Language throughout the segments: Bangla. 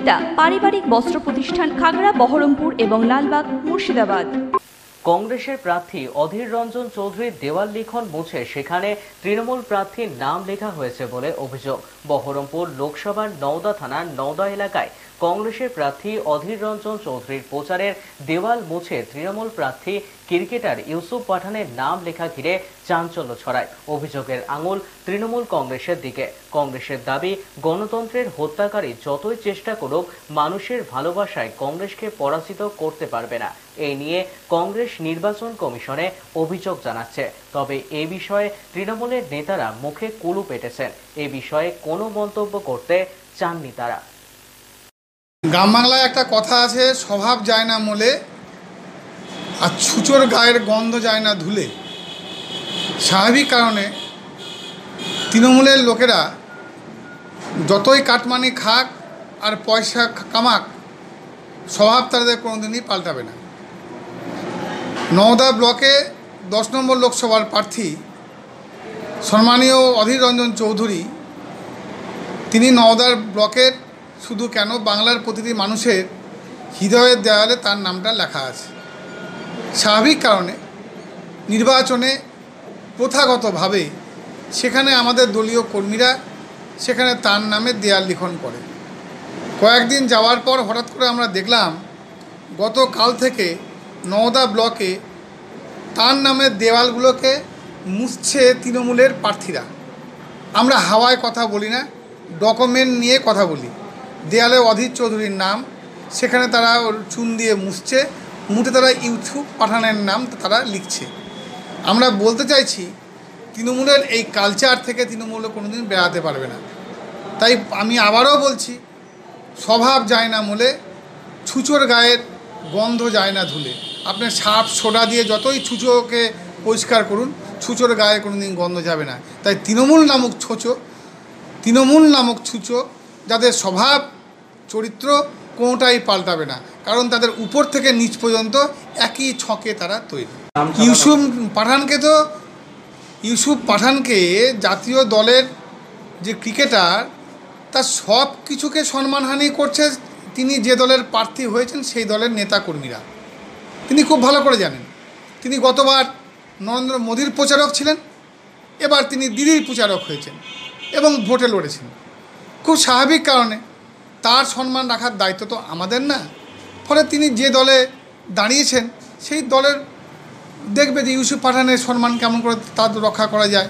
সুনিতা পারিবারিক বস্ত্র প্রতিষ্ঠান খাগড়া বহরমপুর এবং লালবাগ মুর্শিদাবাদ। কংগ্রেসের প্রার্থী অধীর রঞ্জন চৌধুরীর দেওয়াল লিখন মুছে সেখানে তৃণমূল প্রার্থীর নাম লেখা হয়েছে বলে অভিযোগ। বহরমপুর লোকসভার নওদা থানার নওদা এলাকায় কংগ্রেসের প্রার্থী অধীর রঞ্জন চৌধুরীর প্রচারের দেওয়াল মুছে তৃণমূল প্রার্থী ক্রিকেটার ইউসুফ পাঠানের নাম লেখা ঘিরে চাঞ্চল্য ছড়ায়। অভিযোগের আঙুল তৃণমূল কংগ্রেসের দিকে। কংগ্রেসের দাবি, গণতন্ত্রের হত্যাকারী যতই চেষ্টা করুক মানুষের ভালোবাসায় কংগ্রেসকে পরাজিত করতে পারবে না। এই নিয়ে কংগ্রেস নির্বাচন কমিশনে অভিযোগ জানাচ্ছে। তবে এ বিষয়ে তৃণমূলের নেতারা মুখে কুলু পেটেছেন। এ বিষয়ে কোনো মন্তব্য করতে চাননি তারা। গ্রাম বাংলায় একটা কথা আছে, স্বভাব যায় না মলে আর ছুঁচোর গায়ের গন্ধ যায় না ধুলে। স্বাভাবিক কারণে তৃণমূলের লোকেরা যতই কাটমানি খাক আর পয়সা কামাক, স্বভাব তাদের কোনোদিনই পাল্টাবে না। নওদা ব্লকে 10 নম্বর লোকসভার প্রার্থী সম্মানীয় অধীর রঞ্জন চৌধুরী, তিনি নওদার ব্লকের শুধু কেন বাংলার প্রতিটি মানুষের হৃদয়ের দেওয়ালে তার নামটা লেখা আছে। স্বাভাবিক কারণে নির্বাচনে প্রথাগতভাবে সেখানে আমাদের দলীয় কর্মীরা সেখানে তার নামে দেয়াল লিখন করে। কয়েকদিন যাওয়ার পর হঠাৎ করে আমরা দেখলাম গতকাল থেকে নওদা ব্লকে তার নামের দেওয়ালগুলোকে মুছছে তৃণমূলের প্রার্থীরা। আমরা হাওয়ায় কথা বলি না, ডকুমেন্ট নিয়ে কথা বলি। দেয়ালে অধীর চৌধুরীর নাম, সেখানে তারা চুন দিয়ে মুছছে, মুঠে তারা ইউসুফ পাঠানের নাম তারা লিখছে। আমরা বলতে চাইছি, তৃণমূলের এই কালচার থেকে তৃণমূল কোনোদিন বেড়াতে পারবে না। তাই আমি আবারও বলছি, স্বভাব যায় না মলে, ছুঁচোর গায়ের গন্ধ যায় না ধুলে। আপনি সার্ফ সোডা দিয়ে যতই ছুঁচোকে পরিষ্কার করুন, ছুঁচোর গায়ে কোনোদিন গন্ধ যাবে না। তাই তৃণমূল নামক ছুঁচো যাদের স্বভাব চরিত্র কোনোটাই পাল্টাবে না, কারণ তাদের উপর থেকে নিচ পর্যন্ত একই ছকে তারা তৈরি। ইউসুফ পাঠানকে জাতীয় দলের যে ক্রিকেটার, তার সব কিছুকে সম্মানহানি করছে তিনি যে দলের প্রার্থী হয়েছেন সেই দলের নেতাকর্মীরা। তিনি খুব ভালো করে জানেন। তিনি গতবার নরেন্দ্র মোদীর প্রচারক ছিলেন, এবার তিনি দিদির প্রচারক হয়েছেন এবং ভোটে লড়েছেন। খুব স্বাভাবিক কারণে তার সম্মান রাখার দায়িত্ব তো আমাদের না। ফলে তিনি যে দলে দাঁড়িয়েছেন সেই দলের দেখবে যে ইউসুফ পাঠানের সম্মান কেমন করে তার রক্ষা করা যায়।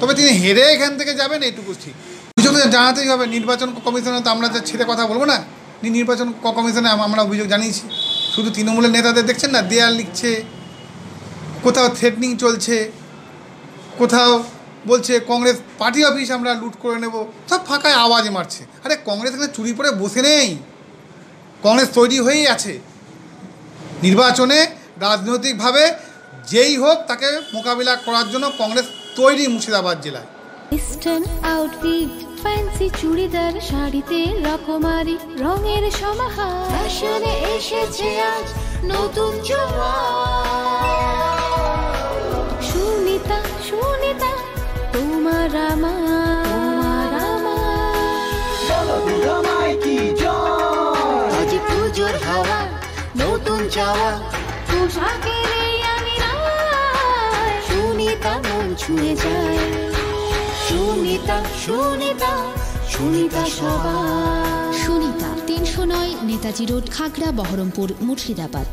তবে তিনি হেরে এখান থেকে যাবেন এইটুকু ঠিক। অভিযোগ জানাতেই হবে। নির্বাচন কমিশনে তো আমরা ছেড়ে কথা বলবো না। নির্বাচন কমিশনে আমরা অভিযোগ জানিয়েছি। শুধু তৃণমূলের নেতাদের দেখছেন না, দেয়াল লিখছে, কোথাও থ্রেটনিং চলছে, কোথাও বলছে কংগ্রেস পার্টি অফিস আমরা লুট করে নেব, সব ফাঁকায় আওয়াজ মারছে। আরে কংগ্রেস এখানে চুরি করে বসে নেই, কংগ্রেস তৈরি হয়েই আছে। নির্বাচনে রাজনৈতিকভাবে যেই হোক তাকে মোকাবিলা করার জন্য কংগ্রেস তৈরি মুর্শিদাবাদ জেলায়। ইস্টার্ন আউটফিট, ফ্যান্সি চুড়িদার, শাড়িতে রকমারি রঙের সমাহার, ফ্যাশনে এসেছে আজ নতুন সুনিতা তোমার আজ পুজোর হাওয়া, নতুন চাওয়া পোশাকের আমি সুনিতা মন ছুঁয়ে যায়। সুনিতা সবার। সুনিতা 309 নেতাজি রোড, খাগড়া বহরমপুর মুর্শিদাবাদ।